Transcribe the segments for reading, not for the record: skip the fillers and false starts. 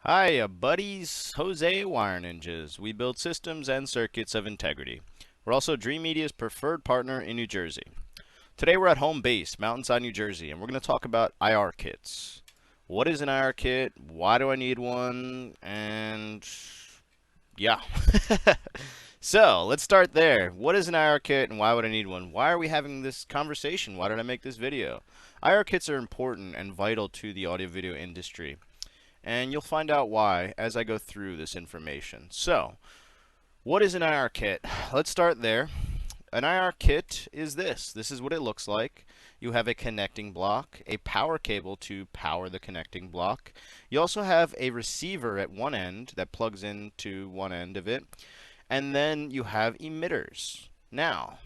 Hi, buddies. Jose Wire Ninjas. We build systems and circuits of integrity. We're also Dreamedia's preferred partner in New Jersey. Today we're at home base, Mountainside, New Jersey, and we're going to talk about IR kits. What is an IR kit? Why do I need one? And yeah. So let's start there. What is an IR kit and why would I need one? Why are we having this conversation? Why did I make this video? IR kits are important and vital to the audio video industry, and you'll find out why as I go through this information. So, what is an IR kit? Let's start there. An IR kit is this. This is what it looks like. You have a connecting block, a power cable to power the connecting block. You also have a receiver at one end that plugs into one end of it, and then you have emitters. Now,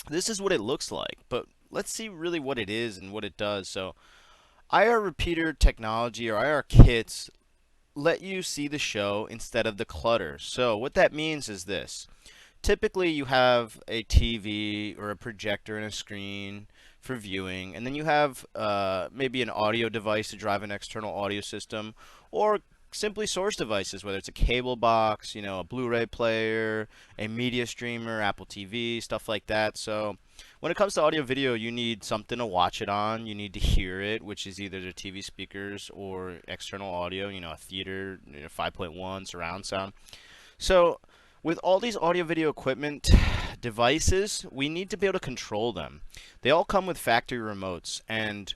this is what it looks like, but let's see really what it is and what it does. So, IR repeater technology or IR kits let you see the show instead of the clutter. So what that means is this. Typically you have a TV or a projector and a screen for viewing, and then you have maybe an audio device to drive an external audio system, or simply source devices, whether it's a cable box, a Blu-ray player, a media streamer, Apple TV, stuff like that. So when it comes to audio video, you need something to watch it on. You need to hear it, which is either the TV speakers or external audio, a theater, 5.1 surround sound. So with all these audio video equipment devices, we need to be able to control them. They all come with factory remotes, and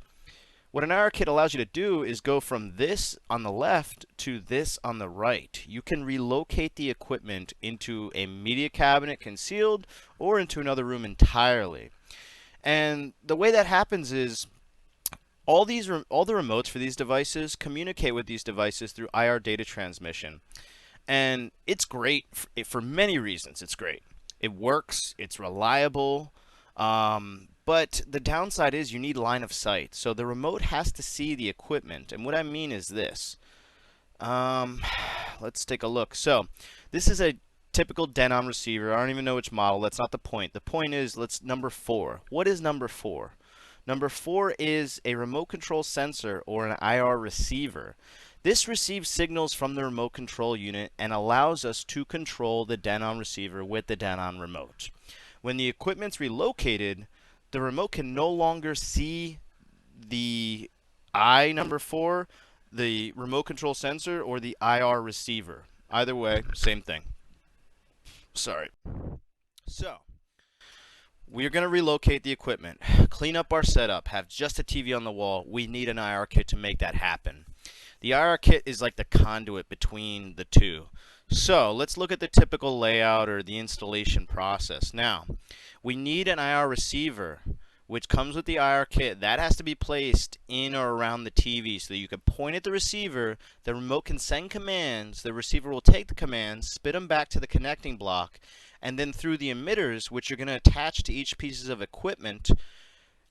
what an IR kit allows you to do is go from this on the left to this on the right. You can relocate the equipment into a media cabinet concealed or into another room entirely. And the way that happens is all the remotes for these devices communicate with these devices through IR data transmission. And it's great for many reasons. It's great. It works. It's reliable. But the downside is you need line of sight. So the remote has to see the equipment. And what I mean is this. Let's take a look. So this is a typical Denon receiver. I don't even know which model. That's not the point. The point is, number 4. What is number 4? Number 4 is a remote control sensor or an IR receiver. This receives signals from the remote control unit and allows us to control the Denon receiver with the Denon remote. When the equipment's relocated, the remote can no longer see the number 4, the remote control sensor, or the IR receiver. Either way, same thing. Sorry. So, we're going to relocate the equipment, clean up our setup, have just a TV on the wall. We need an IR kit to make that happen. The IR kit is like the conduit between the two. So let's look at the typical layout or the installation process. Now, we need an IR receiver, which comes with the IR kit. That has to be placed in or around the TV so that you can point at the receiver, the remote can send commands, the receiver will take the commands, spit them back to the connecting block, and then through the emitters, which you're going to attach to each piece of equipment,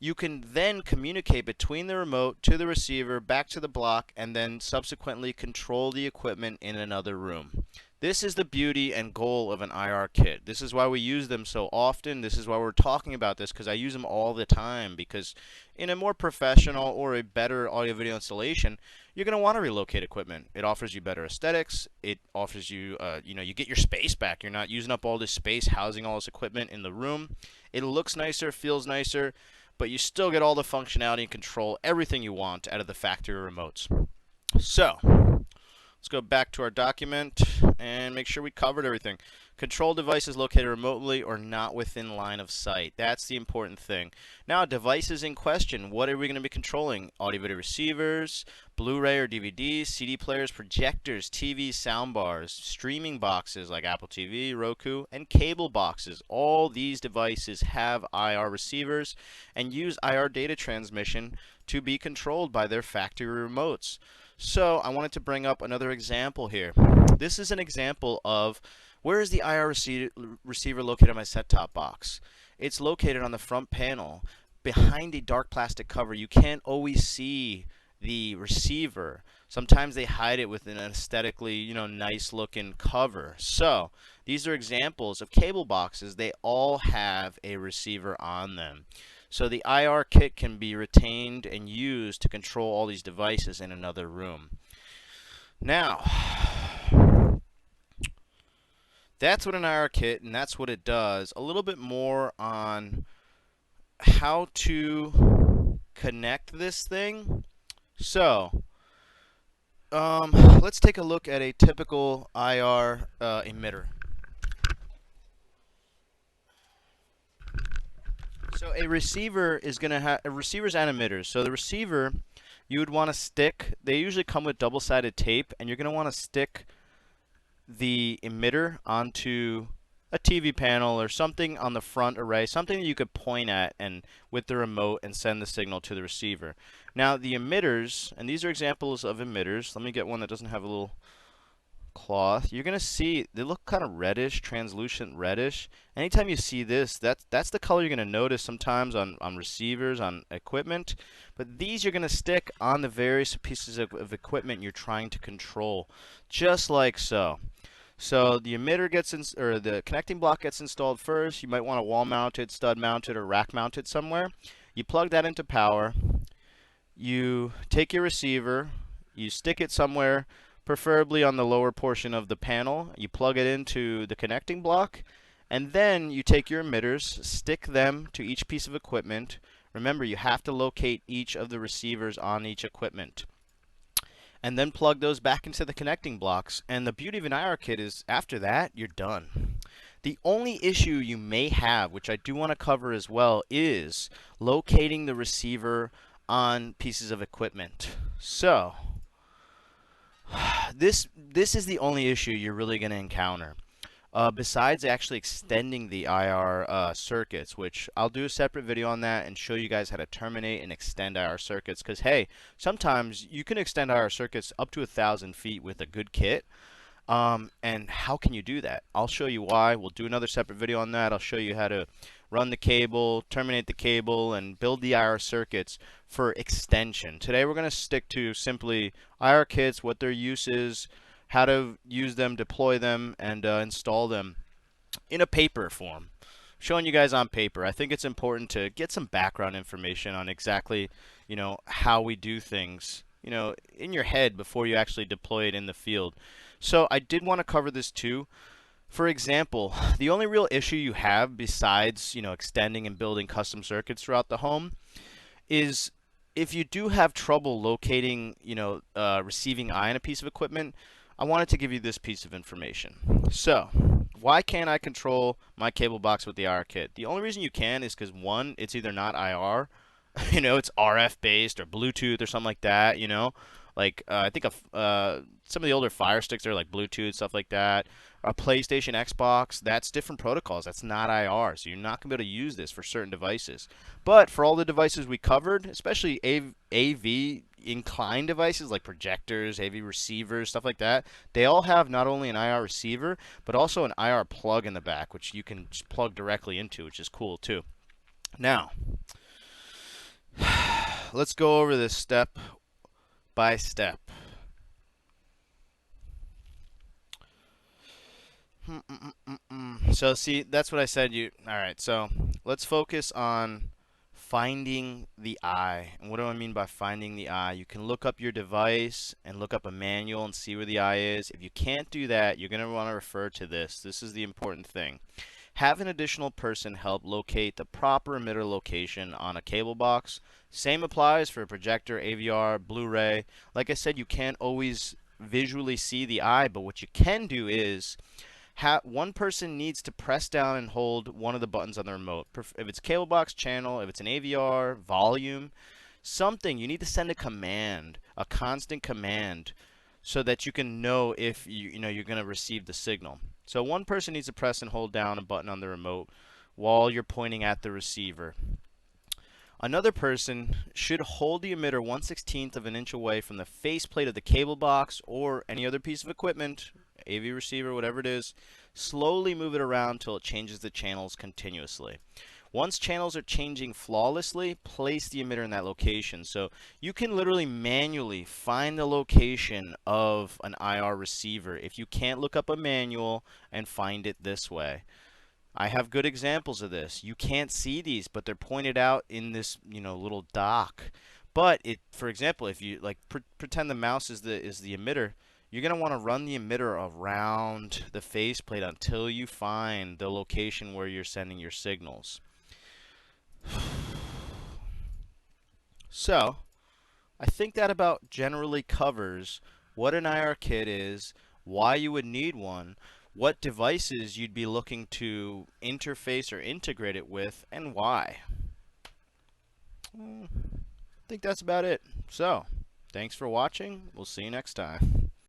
you can then communicate between the remote to the receiver, back to the block, and then subsequently control the equipment in another room. This is the beauty and goal of an IR kit. This is why we use them so often. This is why we're talking about this, because I use them all the time. Because in a more professional or a better audio video installation, you're going to want to relocate equipment. It offers you better aesthetics. It offers you, you get your space back. You're not using up all this space housing all this equipment in the room. It looks nicer, feels nicer, but you still get all the functionality and control everything you want out of the factory remotes. So let's go back to our document and make sure we covered everything. Control devices located remotely or not within line of sight. That's the important thing. Now, devices in question. What are we going to be controlling? Audio video receivers, Blu-ray or DVD, CD players, projectors, TVs, soundbars, streaming boxes like Apple TV, Roku, and cable boxes. All these devices have IR receivers and use IR data transmission to be controlled by their factory remotes. So I wanted to bring up another example here. This is an example of where is the IR receiver located on my set-top box. It's located on the front panel behind a dark plastic cover. You can't always see the receiver. Sometimes they hide it with an aesthetically, nice looking cover. So these are examples of cable boxes. They all have a receiver on them. So the IR kit can be retained and used to control all these devices in another room. Now, that's what an IR kit, and that's what it does. A little bit more on how to connect this thing. So, let's take a look at a typical IR emitter. So a receiver is going to have receivers and emitters. So the receiver, you would want to stick. They usually come with double-sided tape, and you're going to want to stick the emitter onto a TV panel or something on the front array, something that you could point at and with the remote and send the signal to the receiver. Now the emitters, and these are examples of emitters. Let me get one that doesn't have a little cloth. You're gonna see they look kind of reddish, translucent reddish. Anytime you see this, that's the color you're gonna notice sometimes on receivers, on equipment. But these you're gonna stick on the various pieces of equipment you're trying to control, just like so. So the emitter gets in, or the connecting block gets installed first. You might want a wall mounted, stud mounted, or rack mounted somewhere. You plug that into power. You take your receiver, you stick it somewhere, preferably on the lower portion of the panel. You plug it into the connecting block, and then you take your emitters, stick them to each piece of equipment. Remember, you have to locate each of the receivers on each equipment, and then plug those back into the connecting blocks. And the beauty of an IR kit is after that, you're done. The only issue you may have, which I do want to cover as well, is locating the receiver on pieces of equipment. So this is the only issue you're really going to encounter. Besides actually extending the IR circuits, which I'll do a separate video on that and show you guys how to terminate and extend IR circuits. Because hey, sometimes you can extend IR circuits up to 1,000 feet with a good kit. And how can you do that? I'll show you why. We'll do another separate video on that. I'll show you how to run the cable, terminate the cable, and build the IR circuits for extension. Today we're going to stick to simply IR kits, what their use is, how to use them, deploy them, and install them in a paper form. Showing you guys on paper. I think it's important to get some background information on exactly, how we do things, in your head before you actually deploy it in the field. So I did want to cover this too. For example, the only real issue you have besides, extending and building custom circuits throughout the home is if you do have trouble locating, receiving eye on a piece of equipment. I wanted to give you this piece of information. So, why can't I control my cable box with the IR kit? The only reason you can is because one, it's either not IR, it's RF based or Bluetooth or something like that, Like I think some of the older Fire Sticks are like Bluetooth, stuff like that. A PlayStation, Xbox, that's different protocols. That's not IR, so you're not going to be able to use this for certain devices. But for all the devices we covered, especially AV inclined devices like projectors, AV receivers, stuff like that, they all have not only an IR receiver, but also an IR plug in the back, which you can just plug directly into, which is cool too. Now, let's go over this step by step. So see, that's what I said. All right, so let's focus on finding the eye. And what do I mean by finding the eye? You can look up your device and look up a manual and see where the eye is. If you can't do that, you're going to want to refer to this. This is the important thing. Have an additional person help locate the proper emitter location on a cable box. Same applies for a projector, AVR, Blu-ray. Like I said, you can't always visually see the eye, but what you can do is one person needs to press down and hold one of the buttons on the remote. If it's cable box, channel, if it's an AVR, volume, something, you need to send a command, a constant command, so that you can know if you're going to receive the signal. So one person needs to press and hold down a button on the remote while you're pointing at the receiver. Another person should hold the emitter 1/16 of an inch away from the faceplate of the cable box or any other piece of equipment, AV receiver, whatever it is. Slowly move it around until it changes the channels continuously. Once channels are changing flawlessly, place the emitter in that location. So you can literally manually find the location of an IR receiver if you can't look up a manual and find it this way. I have good examples of this. You can't see these, but they're pointed out in this, little dock. But for example, if you pretend the mouse is the emitter, you're going to want to run the emitter around the faceplate until you find the location where you're sending your signals. So, I think that about generally covers what an IR kit is, why you would need one, what devices you'd be looking to interface or integrate it with, and why. I think that's about it. So, thanks for watching. We'll see you next time.